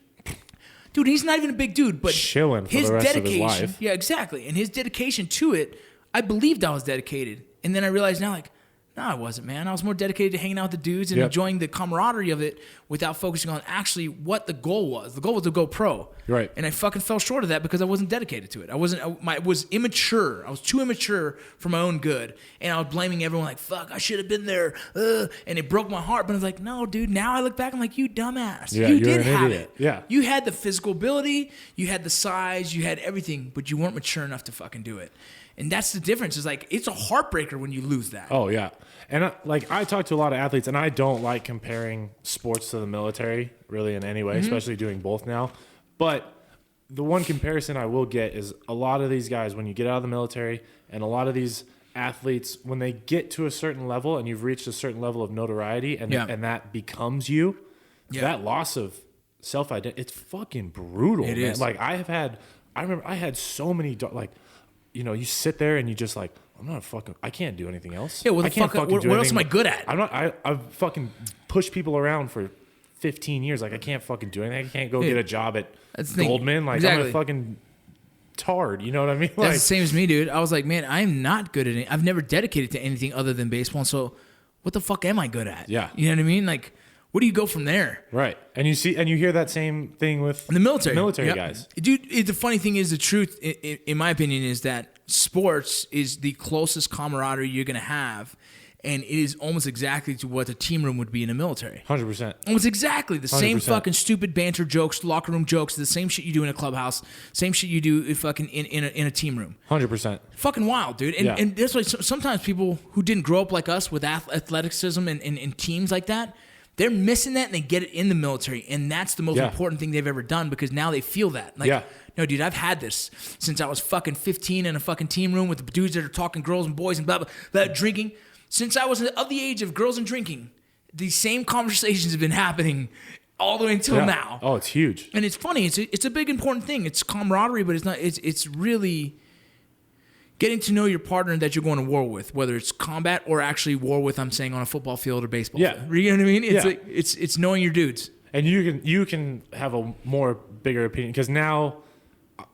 Dude, he's not even a big dude, but chilling for his the rest of his dedication. life. Yeah, exactly. And his dedication to it, I believed I was dedicated. And then I realized now, like, no, I wasn't, man. I was more dedicated to hanging out with the dudes and enjoying the camaraderie of it without focusing on actually what the goal was. The goal was to go pro. Right. And I fucking fell short of that because I wasn't dedicated to it. I was immature. I was too immature for my own good. And I was blaming everyone like, fuck, I should have been there. And it broke my heart. But I was like, no, dude, now I look back, I'm like, you dumbass. Yeah, you you're did an have idiot. it. Yeah. You had the physical ability, you had the size, you had everything, but you weren't mature enough to fucking do it. And that's the difference. Is like, it's a heartbreaker when you lose that. Oh, yeah. And I talk to a lot of athletes, and I don't like comparing sports to the military really in any way, especially doing both now. But the one comparison I will get is a lot of these guys, when you get out of the military, and a lot of these athletes, when they get to a certain level and you've reached a certain level of notoriety and that becomes you, that loss of self-identity, it's fucking brutal, man. Is. Like I remember I had so many, you sit there and you just like, I can't do anything else. Yeah, what else am I good at? I've fucking pushed people around for 15 years. Like, I can't fucking do anything. I can't go get a job at Goldman. Like, exactly. I'm a fucking tard. You know what I mean? That's the same as me, dude. I was like, man, I'm not good at it. I've never dedicated to anything other than baseball. And so what the fuck am I good at? Yeah. You know what I mean? Like, where do you go from there? Right. And you hear that same thing with the military. Guys. Dude, the funny thing is, the truth, in my opinion, is that sports is the closest camaraderie you're going to have. And it is almost exactly to what a team room would be in the military. 100%. Almost exactly. The same 100%. fucking stupid banter jokes, locker room jokes, the same shit you do in a clubhouse, same shit you do fucking in a team room. 100%. Fucking wild, dude. And that's why sometimes people who didn't grow up like us with athleticism and teams like that, they're missing that and they get it in the military. And that's the most important thing they've ever done because now they feel that. Like, no, dude, I've had this since I was fucking 15 in a fucking team room with the dudes that are talking girls and boys and blah, blah, blah, drinking. Since I was of the age of girls and drinking, these same conversations have been happening all the way until now. Oh, it's huge. And it's funny. It's a big important thing. It's camaraderie, but it's not. It's really getting to know your partner that you're going to war with, whether it's combat or actually war with. I'm saying on a football field or baseball field. You know what I mean? It's like, it's knowing your dudes. And you can have a more bigger opinion because now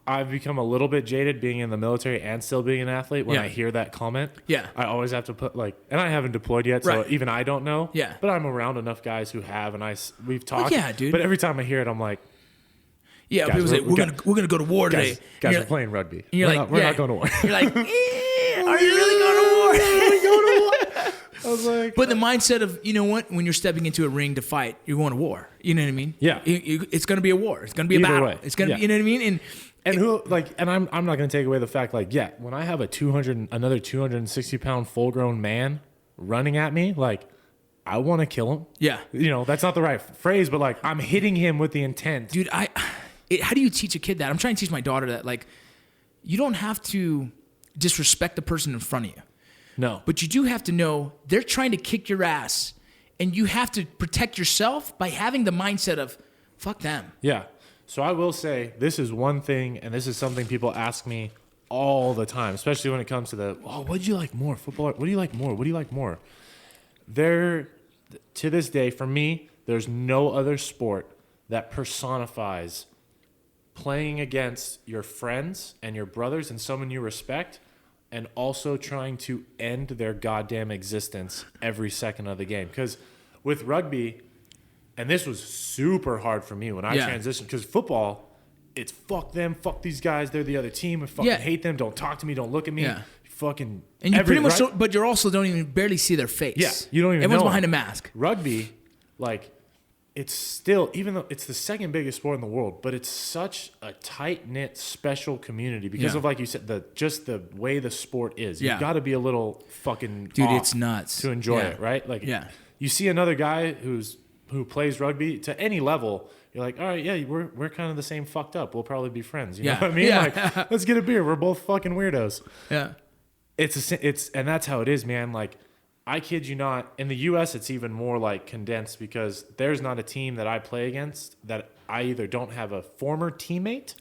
I've become a little bit jaded being in the military and still being an athlete. When I hear that comment, I always have to put and I haven't deployed yet, so even I don't know. Yeah. But I'm around enough guys who have, and we've talked. Yeah, dude. But every time I hear it, I'm like, guys, people say we're gonna go to war today. Guys, we're playing rugby. We're not going to war. You're like, are you really going to war? I was like, but the mindset of, you know what, when you're stepping into a ring to fight, you're going to war. You know what I mean? Yeah. It's going to be a war. It's going to be a Either battle. way. It's going to be, you know what I mean? I'm not going to take away the fact, when I have another 260 pound full grown man running at me, I want to kill him. Yeah. That's not the right phrase, but I'm hitting him with the intent. Dude, how do you teach a kid that? I'm trying to teach my daughter that, you don't have to disrespect the person in front of you. No. But you do have to know they're trying to kick your ass, and you have to protect yourself by having the mindset of, fuck them. Yeah. So I will say this is one thing, and this is something people ask me all the time, especially when it comes to what do you like more? Football? What do you like more? What do you like more? To this day, for me, there's no other sport that personifies playing against your friends and your brothers and someone you respect, and also trying to end their goddamn existence every second of the game. Because with rugby, and this was super hard for me when I transitioned, because football, it's fuck them, fuck these guys, they're the other team, I fucking hate them, don't talk to me, don't look at me, fucking... And you pretty much, but you also don't even barely see their face. Yeah, you don't even Everyone's know behind them. a mask. Rugby, it's still, even though it's the second biggest sport in the world, but it's such a tight-knit, special community because of, like you said, the way the sport is. You've got to be a little fucking dude, off it's nuts to enjoy it, right? You see another guy who plays rugby to any level, you're like, all right, we're kind of the same fucked up. We'll probably be friends. You know what I mean? Let's get a beer. We're both fucking weirdos. Yeah. And that's how it is, man. I kid you not, in the U.S. it's even more condensed because there's not a team that I play against that I either don't have a former teammate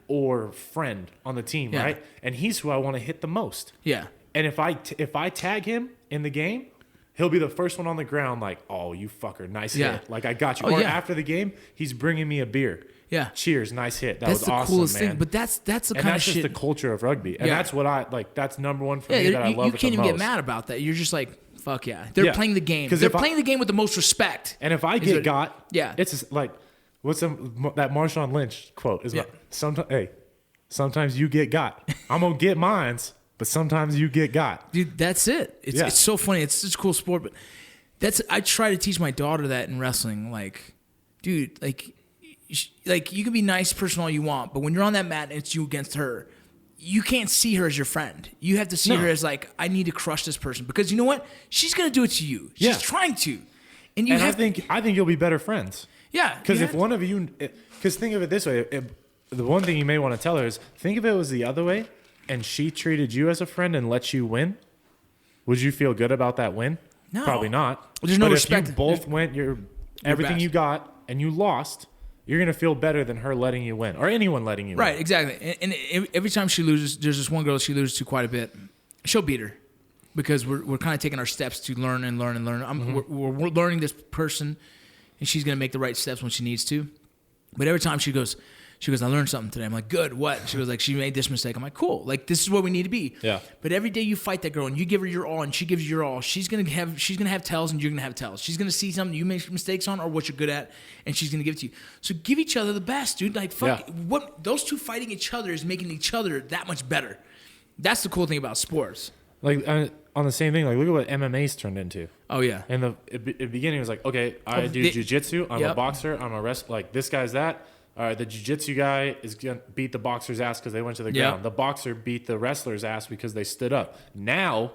or friend on the team, right? And he's who I want to hit the most. Yeah. And if I tag him, in the game, he'll be the first one on the ground, like, "Oh, you fucker, nice hit! Like I got you." Oh, or yeah. after the game, he's bringing me a beer. Yeah. Cheers, nice hit. That That's was the awesome, coolest man. thing. But that's the and kind of that's just shit. the culture of rugby, and Yeah. that's what I like. That's number one for me Yeah, that I you love. can't it the even get most. mad about that. You're just like, fuck yeah. They're playing the game. 'Cause They're if I- playing the game with the most respect. And if I Is get what- got, yeah. it's just like what's that Marshawn Lynch quote is Yeah. sometimes you get got. I'm gonna get mines, but sometimes you get got. Dude, that's it. It's so funny. It's such a cool sport. But I try to teach my daughter that in wrestling. Like, dude, like you can be nice person all you want, but when you're on that mat and it's you against her, you can't see her as your friend. You have to see her as like, I need to crush this person because you know what? She's gonna do it to you. She's Yeah. trying to, and I think you'll be better friends. yeah. Because you if have- one of you, because think of it this way, the one thing you may want to tell her is think if it was the other way, and she treated you as a friend and let you win, would you feel good about that win? No. Probably not. There's no but respect. If you both went everything best. you got and you lost, you're gonna feel better than her letting you win or anyone letting you Right, win. exactly. And every time she loses, there's this one girl she loses to quite a bit. She'll beat her because we're kind of taking our steps to learn and learn and learn. We're learning this person, and she's gonna make the right steps when she needs to. But every time she goes, I learned something today. I'm like, good, what? She goes like, she made this mistake. I'm like, cool. Like this is where we need to be. Yeah. But every day you fight that girl and you give her your all and she gives you your all, she's gonna have tells and you're gonna have tells. She's gonna see something you make mistakes on or what you're good at, and she's gonna give it to you. So give each other the best, dude. Like fuck, Yeah. what those two fighting each other is making each other that much better. That's the cool thing about sports. Like on the same thing, like look at what MMA's turned into. Oh yeah. And the beginning it was like, okay, I do jujitsu. I'm a Yep. boxer. I'm a wrestler. Like this guy's that. All right, the jiu-jitsu guy is gonna beat the boxer's ass because they went to the Yep. ground. The boxer beat the wrestler's ass because they stood up. Now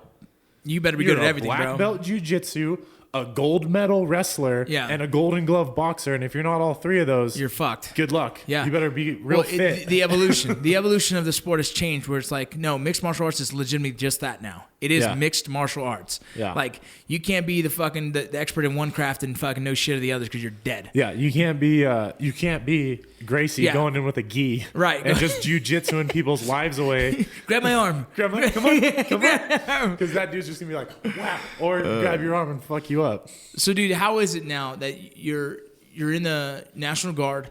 You better be you're good at a everything, black bro. belt jiu-jitsu, a gold medal wrestler, Yeah. and a golden glove boxer. And if you're not all three of those, You're fucked. good luck. Yeah. You better be real fit. The evolution of the sport has changed where it's like, no, mixed martial arts is legitimately just that now. It is Yeah. mixed martial arts. Yeah. Like, you can't be the expert in one craft and fucking know shit of the others because you're dead. Yeah, you can't be Gracie Yeah. going in with a gi, Right. And just jujitsuing people's lives away. Grab my arm. Come on, because that dude's just gonna be like, wow, or grab your arm and fuck you up. So, dude, how is it now that you're in the National Guard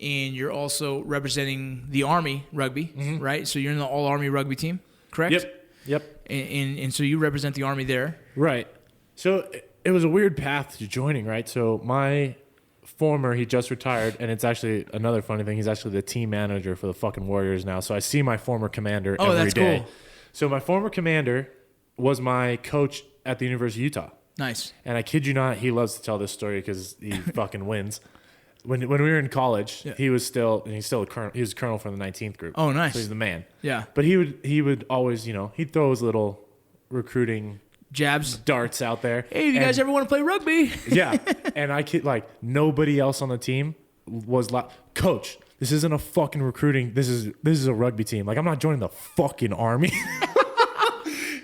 and you're also representing the Army rugby, right? So you're in the All Army rugby team, correct? Yep. And so you represent the Army there. Right. So it was a weird path to joining, right? So my former, he just retired, and it's actually another funny thing. He's actually the team manager for the fucking Warriors now. So I see my former commander every day. that's cool. So my former commander was my coach at the University of Utah. Nice. And I kid you not, he loves to tell this story because he fucking wins. When we were in college, he was still a colonel. He was a colonel from the 19th group. Oh, nice. So he's the man. Yeah. But he would always, he'd throw his little recruiting Jabs. darts out there. Hey, you guys ever want to play rugby? Yeah. And I kid, like, nobody else on the team was like, Coach, this isn't a fucking recruiting. This is a rugby team. Like, I'm not joining the fucking Army.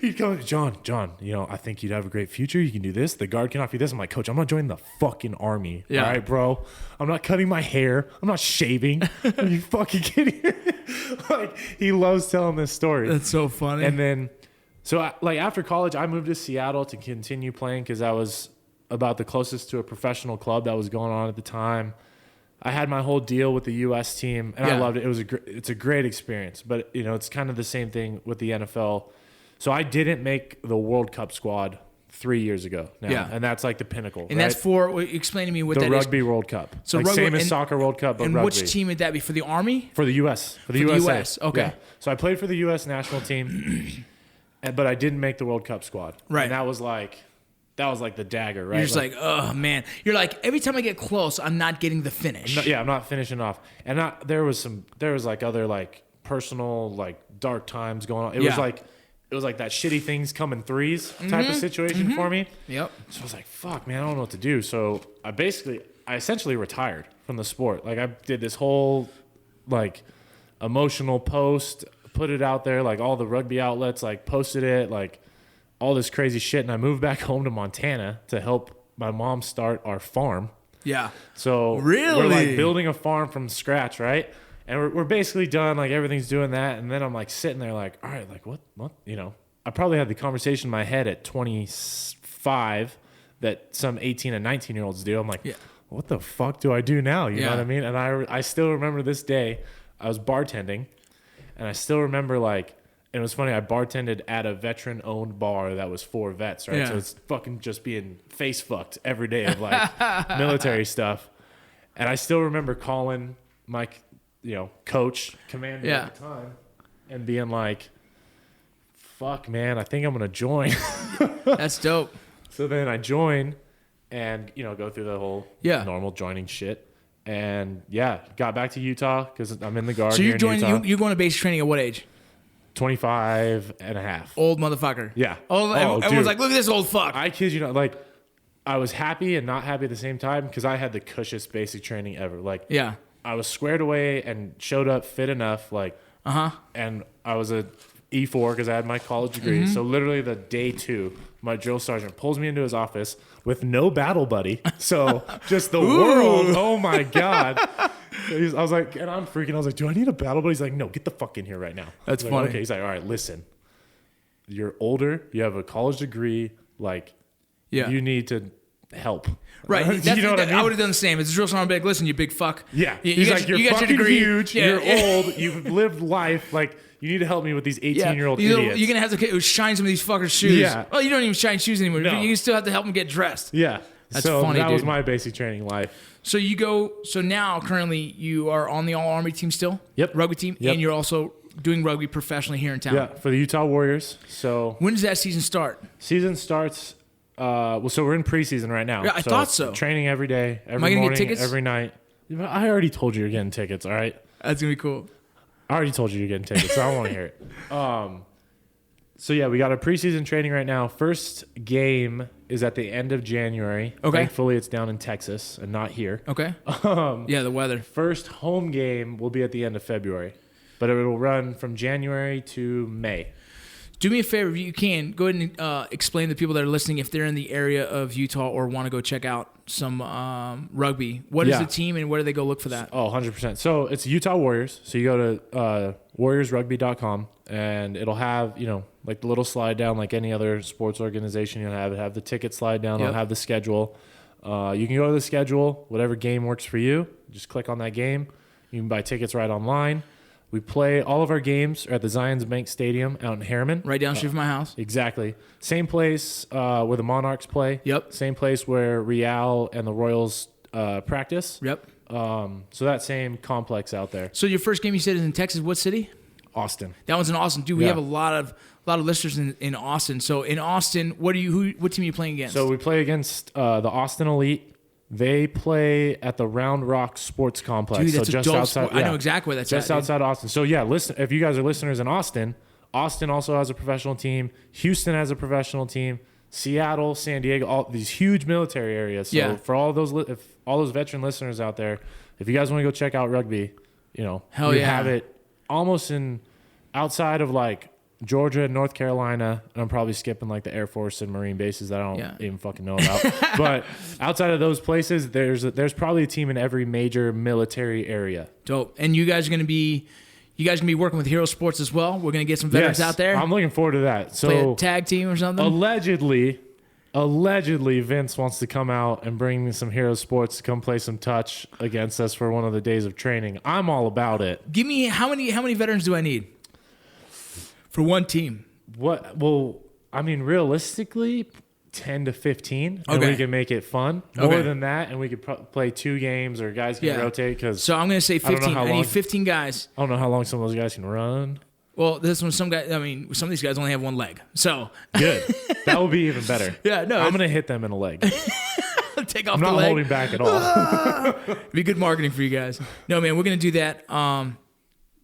He'd come, John, I think you'd have a great future. You can do this. The guard can offer you this. I'm like, Coach, I'm not joining the fucking Army. Yeah. All right, bro. I'm not cutting my hair. I'm not shaving. Are you fucking kidding me? Like, he loves telling this story. That's so funny. And then, so after college, I moved to Seattle to continue playing because I was about the closest to a professional club that was going on at the time. I had my whole deal with the U.S. team, and I loved it. It's a great experience, but it's kind of the same thing with the NFL. So I didn't make the World Cup squad 3 years ago now, Yeah. and that's like the pinnacle. and right? that's for, explain to me what the that is. Rugby World Cup. So like rugby- same as and- soccer World Cup, but And rugby. which team would that be? For the Army? For the U.S. For the For the USA. US, okay. Yeah. So I played for the U.S. national team, but I didn't make the World Cup squad. Right. And that was like the dagger, right? You're just like, oh, man. You're like, every time I get close, I'm not getting the finish. I'm not finishing off. And there was like other like personal like dark times going on. It was like that shitty things come in threes type of situation for me. Yep. So I was like, fuck, man, I don't know what to do. So I essentially retired from the sport. Like I did this whole like emotional post, put it out there, like all the rugby outlets like posted it, like all this crazy shit. And I moved back home to Montana to help my mom start our farm. Yeah. So Really? we're like building a farm from scratch, right? And we're basically done, like everything's doing that. And then I'm like sitting there like, all right, like what, I probably had the conversation in my head at 25 that some 18 and 19-year-olds do. I'm like, what the fuck do I do now? You know what I mean? And I still remember this day, I was bartending, and I still remember like, and it was funny, I bartended at a veteran-owned bar that was for vets, right? So it's fucking just being face fucked every day of like military stuff. And I still remember calling my, coach, commander at the time, and being like, fuck, man, I think I'm going to join. That's dope. So then I join and, go through the whole normal joining shit. And, got back to Utah because I'm in the Guard. So you're going to basic training at what age? 25 and a half. Old motherfucker. Yeah. Everyone's like, look at this old fuck. I kid you not. Like, I was happy and not happy at the same time because I had the cushest basic training ever. Like, I was squared away and showed up fit enough. Like, and I was a E4 because I had my college degree. So literally the day 2, my drill sergeant pulls me into his office with no battle buddy. So just the world. Oh my God. I was like, and I'm freaking. I was like, do I need a battle buddy? He's like, no, get the fuck in here right now. That's like, funny. Okay. He's like, all right, listen. You're older. You have a college degree. Like, you need to help. Right. You know what I mean? I would have done the same. It's a drill sergeant. Be like, listen, you big fuck. Yeah. He's like, you're fucking degree. huge. You're old. You've lived life. Like, you need to help me with these 18-year-old idiots. You're going to have to shine some of these fuckers' shoes. Yeah. Well, you don't even shine shoes anymore. No. You can still have to help them get dressed. Yeah. That's so funny, that was dude. my basic training life. So now currently you are on the All-Army team still? Yep. Rugby team? Yep. And you're also doing rugby professionally here in town? Yeah, for the Utah Warriors. So when does that season start? Season starts, so we're in preseason right now. Yeah, I thought so. Training every day, every Am I gonna morning, get tickets? every night. I already told you you're getting tickets, all right? That's going to be cool. I already told you you're getting tickets, so I don't want to hear it. So yeah, we got a preseason training right now. First game is at the end of January. Okay. Thankfully, it's down in Texas and not here. Okay. The weather. First home game will be at the end of February, but it will run from January to May. Do me a favor, if you can, go ahead and explain to people that are listening if they're in the area of Utah or want to go check out some rugby. What is the team and where do they go look for that? Oh, 100%. So it's Utah Warriors. So you go to warriorsrugby.com and it'll have, like the little slide down like any other sports organization. You'll have the ticket slide down. It'll have the schedule. You can go to the schedule, whatever game works for you. Just click on that game. You can buy tickets right online. We play all of our games at the Zions Bank Stadium out in Harriman. Right down the street from my house. Exactly. Same place where the Monarchs play. Yep. Same place where Real and the Royals practice. Yep. So that same complex out there. So your first game you said is in Texas. What city? Austin. That one's in Austin. Dude, we have a lot of listeners in Austin. So in Austin, what team are you playing against? So we play against the Austin Elite. They play at the Round Rock Sports Complex. Dude, that's so just dope outside. sport. I know exactly where that's just at. Outside Austin. So yeah, listen. If you guys are listeners in Austin, Austin also has a professional team. Houston has a professional team. Seattle, San Diego, all these huge military areas. So for all those veteran listeners out there, if you guys want to go check out rugby, we have it almost outside of like Georgia and North Carolina. And I'm probably skipping like the Air Force and Marine bases that I don't even fucking know about. But outside of those places, there's probably a team in every major military area. Dope. And you guys are going to be working with Hero Sports as well. We're going to get some veterans out there. I'm looking forward to that. So play a tag team or something. Allegedly, Vince wants to come out and bring me some Hero Sports to come play some touch against us for one of the days of training. I'm all about it. Give me how many veterans do I need for one team? What? Well, I mean, realistically, 10 to 15, and we can make it fun. More than that, and we could play 2 games, or guys can rotate. So I'm going to say 15. I need 15 guys. I don't know how long some of those guys can run. Well, some of these guys only have one leg. So good. That will be even better. Yeah, no. I'm going to hit them in a leg. Take off I'm the not leg. holding back at all. Be good marketing for you guys. No, man, we're going to do that. John,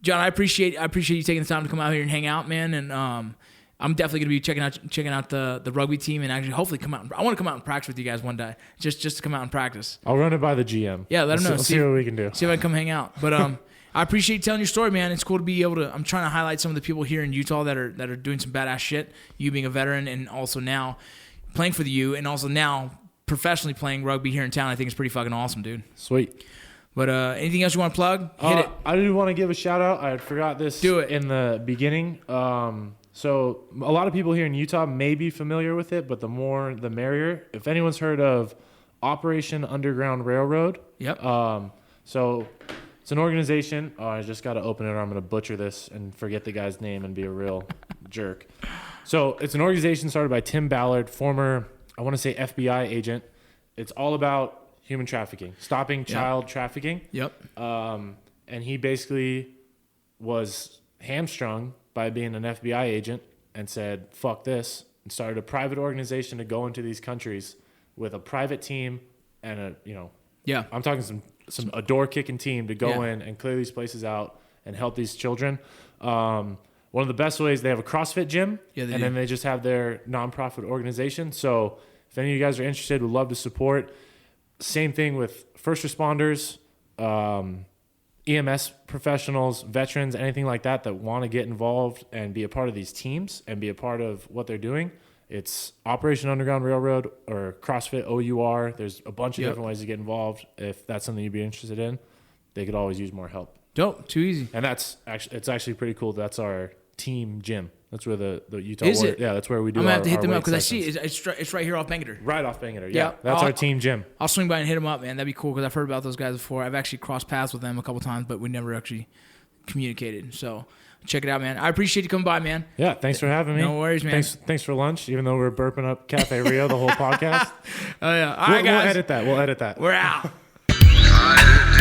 I appreciate you taking the time to come out here and hang out, man. And I'm definitely going to be checking out the rugby team and actually hopefully come out. I want to come out and practice with you guys one day, just to come out and practice. I'll run it by the GM. Yeah, let him know. Let's see what we can do. See if I can come hang out. But I appreciate you telling your story, man. It's cool to be able to. I'm trying to highlight some of the people here in Utah that are doing some badass shit. You being a veteran and also now playing for the U, and also now professionally playing rugby here in town. I think it's pretty fucking awesome, dude. Sweet. But anything else you want to plug? Hit it. I do want to give a shout out. I forgot this. Do it in the beginning. So a lot of people here in Utah may be familiar with it, but the more the merrier. If anyone's heard of Operation Underground Railroad, Yep. so it's an organization. Oh, I just got to open it or I'm going to butcher this and forget the guy's name and be a real jerk. So it's an organization started by Tim Ballard, former, I want to say FBI agent. It's all about human trafficking, stopping child trafficking. Yep. And he basically was hamstrung by being an FBI agent and said, fuck this, and started a private organization to go into these countries with a private team and I'm talking a door kicking team to go in and clear these places out and help these children. One of the best ways, they have a CrossFit gym, then they just have their nonprofit organization. So if any of you guys are interested, would love to support. Same thing with first responders, EMS professionals, veterans, anything like that want to get involved and be a part of these teams and be a part of what they're doing. It's Operation Underground Railroad or CrossFit OUR. There's a bunch of different ways to get involved. If that's something you'd be interested in, they could always use more help. Dope. Too easy. And it's actually pretty cool. That's our team gym. That's where the Utah Is Warrior, it? yeah, that's where we do. I'm gonna our, have to hit them weight up because I sessions. see it's right here off Bangerter. Right off Bangerter. Yeah. That's our team gym. I'll swing by and hit them up, man. That'd be cool because I've heard about those guys before. I've actually crossed paths with them a couple times, but we never actually communicated. So check it out, man. I appreciate you coming by, man. Yeah, thanks for having me. No worries, man. Thanks for lunch, even though we're burping up Cafe Rio the whole podcast. Oh yeah. All right, guys. We'll edit that. We're out. I